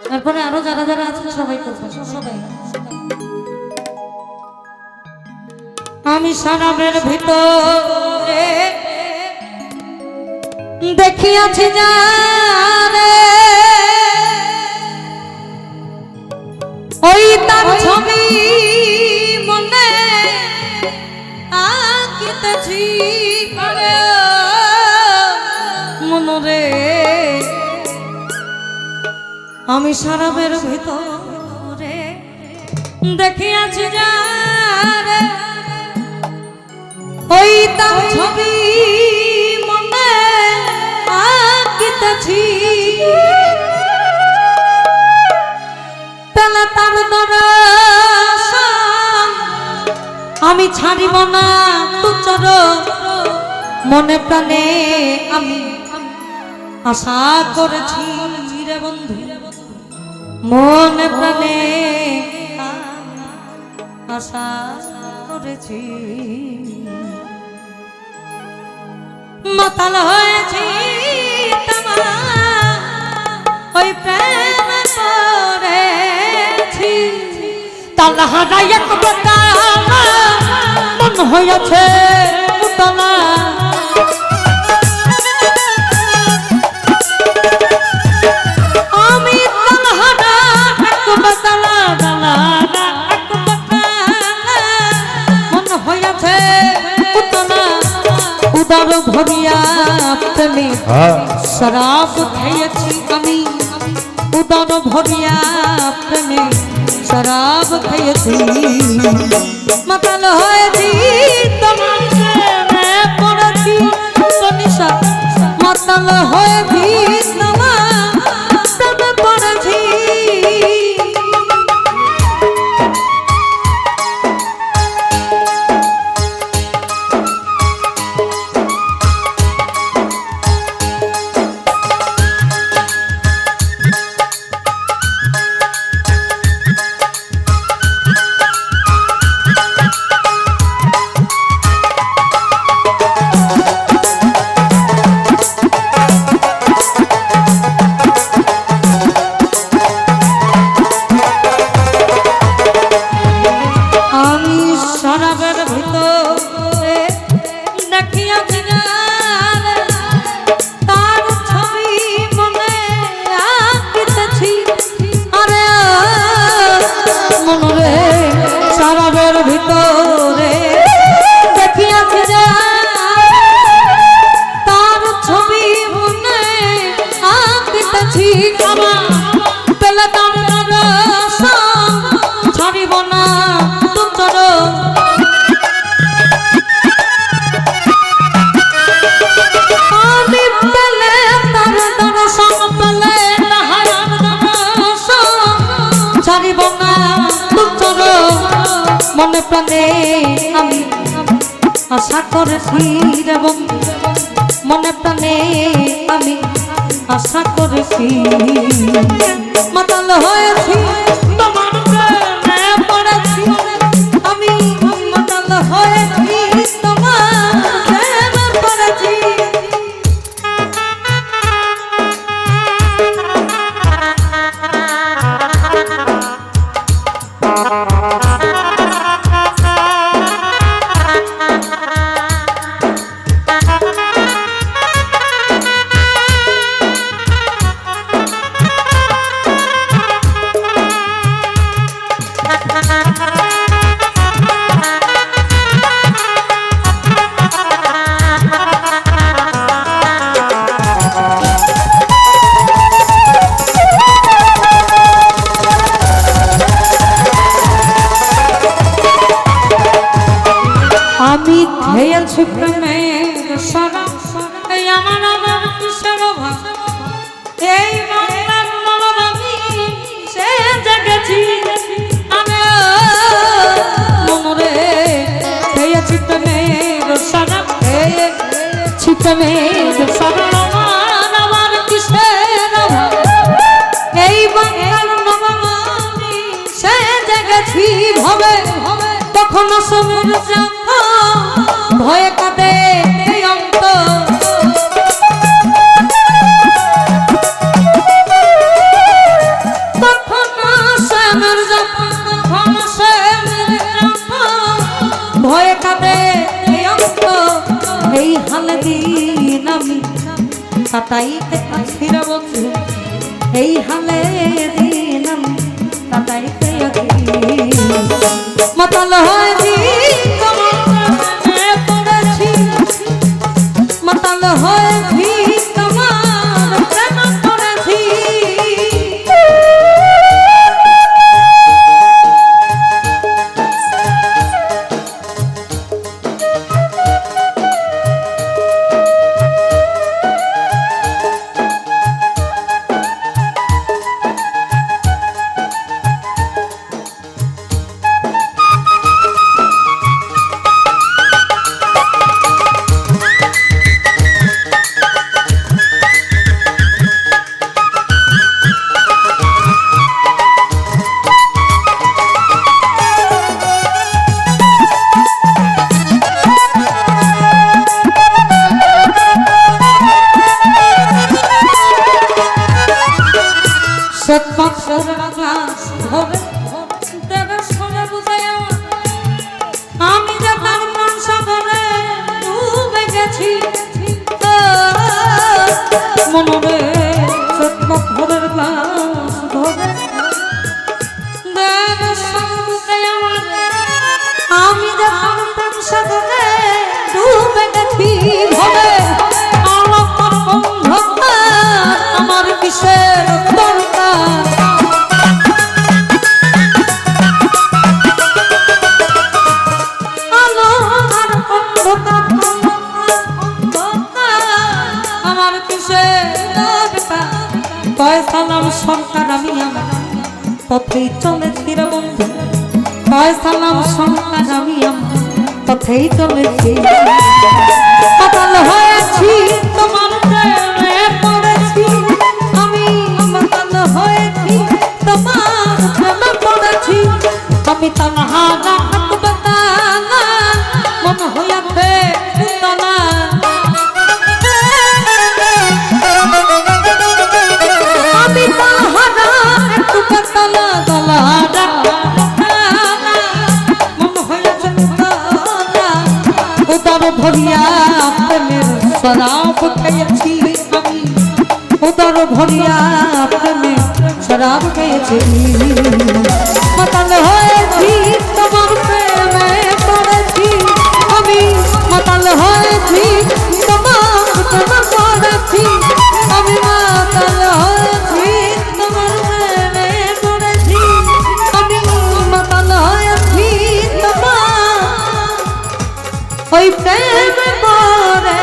তারপরে আরো যারা যারা আছেন সবাই করবেন সবাই। আমি শরাবের ভিতরে দেখিয়াছি যারে ওই তার ছবি মনে আঁকিতেছি মনরে। আমি শরাবের ভিতরে দেখিয়াছি যারে ওই তার ছবি মনে আঁকিতেছি পেলে তার দর্শন আমি ছাড়িব না তুচর মনে প্রাণে আমি আশা করেছি রে বন্ধু মনে প্রাণে আশা করেছি। মাতাল হয়েছি তোমার ওই প্রেম করেছি তালা হারাই এক বেলা মন হয়েছে উতলা আমি তালা হারা এক বেলা ডালা এক বেলা মন হয়েছে উতলা উদার ভরিয়া প্রেমে শরাব খেয়েছি আমি উদার ভরিয়া প্রেমে শরাব খেয়েছি মাতাল হয়েছি তোমার প্রেমে পড়েছি তনিষা মাতাল হয়েছি তোমার প্রেমে পড়েছি। শরাবের ভিতরে দেখিয়াছি যারে তার ছবি মনে আঁকিতেছি আরে মনরে। শরাবের ভিতরে দেখিয়াছি যারে তার ছবি মনে আঁকিতেছি আমার পেলে তার দর্শন ছাড়িব না তুচর আমি পেলে তার দর্শন পেলে তাহার দর্শন ছাড়িব না তুচর মনে প্রাণে আমি আশা করেছি রে বন্ধু মনে প্রাণে আমি আশা করেছি মাতাল হয়েছি তোমার প্রেমে পড়েছি আমি মাতাল হয়েছি তোমার প্রেমে পড়েছি। আমি খেয়েছি প্রেমের শরাব এই আমার আমার কিসের অভাব এই বাংলার নবাব আমি সে জেগেছি আমি মনরে খেয়েছি প্রেমের শরাব খেয়েছি প্রেমের শরাব আমার আমার কিসের অভাব এই বাংলার নবাব আমি সে জেগেছি ভবে তখন সমুদ্র ভয়ে কাঁদে অন্ত ভয়ে কাঁদে এই অন্ত এই হালে দিন আমি কাটাইতে আছি রে বন্ধু এই হালে দিন আমি কাটাইতে আছি মাতাল হয়েছি তোমার প্রেমে পড়েছি মাতাল হয়েছি তোমার প্রেমে পড়েছি আমি যখন মন সাগরে ডুবে গেছি মনরে সত্যের গ্লাস ধরে আমি যখন মন সাগরে ডুবে গেছি ভবে আমার কিসের দরকার আমার কিসের সালাম সরকার আমি আমার পথেই চলেছি রে বন্ধু সালাম সরকার আমি আমার পথেই চলেছি পাতাল হয়েছি তোমার প্রেমে পড়েছি আমি পাতাল হয়েছি তোমার প্রেমে পড়েছি আমি তানহারা হাত বেতানা মন হইয়াছে উতলা আমি তানহারা একটু বেতালা দলারা মন হইয়াছে উতলা উদর ভরিয়া প্রেমের শরাব খেয়েছি আমি উদর ভরিয়া প্রেমের শরাব খেয়েছি মাতাল হয়েছি তোমার প্রেমে পড়েছি আমি মাতাল হয়েছি তোমার প্রেমে পড়েছি আমি মাতাল হয়েছি তোমার প্রেমে পড়েছি আমি মাতাল হয়েছি তোমার ওই প্রেমে পড়ে